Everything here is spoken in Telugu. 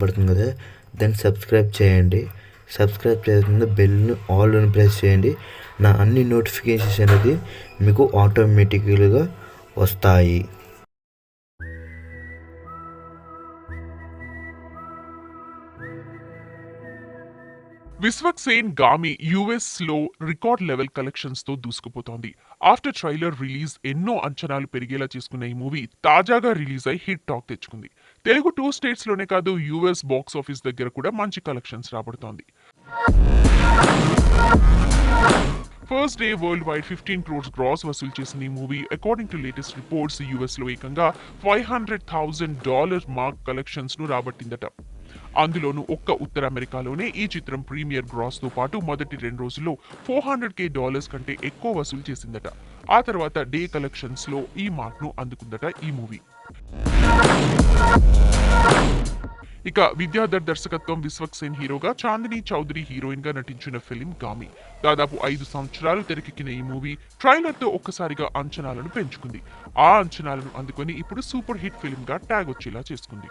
కనపడుతుంది కదా, దాన్ని సబ్స్క్రైబ్ చేయండి. సబ్స్క్రైబ్ చేసిన బెల్ని ఆల్ అని ప్రెస్ చేయండి. నా అన్ని నోటిఫికేషన్స్ అనేది మీకు ఆటోమేటిక్గా వస్తాయి. విశ్వక్ సేన్ గామి యుఎస్ లో రికార్డ్ లెవెల్ కలెక్షన్స్ తో దూసుకుపోతోంది. ఆఫ్టర్ ట్రైలర్ రిలీజ్ ఎన్నో అంచనాలు పెరిగేలా చేసుకున్న ఈ మూవీ తాజాగా రిలీజ్ అయి హిట్ టాక్ తెచ్చుకుంది. తెలుగు 2 స్టేట్స్ లోనే కాదు, యుఎస్ బాక్స్ ఆఫీస్ దగ్గర కూడా మంచి కలెక్షన్స్ రాబడుతోంది. First day world wide 15 crores gross వసూలు చేసిన ఈ movie according to latest reports US లో ఏకంగా $500,000 మార్క్ కలెక్షన్స్ ను రాబట్టిందట. అందులోనూ ఒక్క ఉత్తర అమెరికాలోనే ఈ చిత్రం ప్రీమియర్ గ్రాస్ తో పాటు మొదటి 2 రోజుల్లో $400,000 కంటే ఎక్కువ వసూలు చేసిందట. ఆ తర్వాత డే కలెక్షన్స్ లో ఈ మార్క్ ను అందుకుందట ఈ మూవీ. ఇక విద్యాధర్ దర్శకత్వం, విశ్వక్ సేన్ హీరోగా, చాందిని చౌదరి హీరోయిన్ గా నటించిన ఫిలిం గామి. దాదాపు 5 సంవత్సరాలు తెరకెక్కిన ఈ మూవీ ట్రైలర్ తో ఒక్కసారిగా అంచనాలను పెంచుకుంది. ఆ అంచనాలను అందుకొని ఇప్పుడు సూపర్ హిట్ ఫిలిం గా ట్యాగ్ వచ్చేలా చేసుకుంది.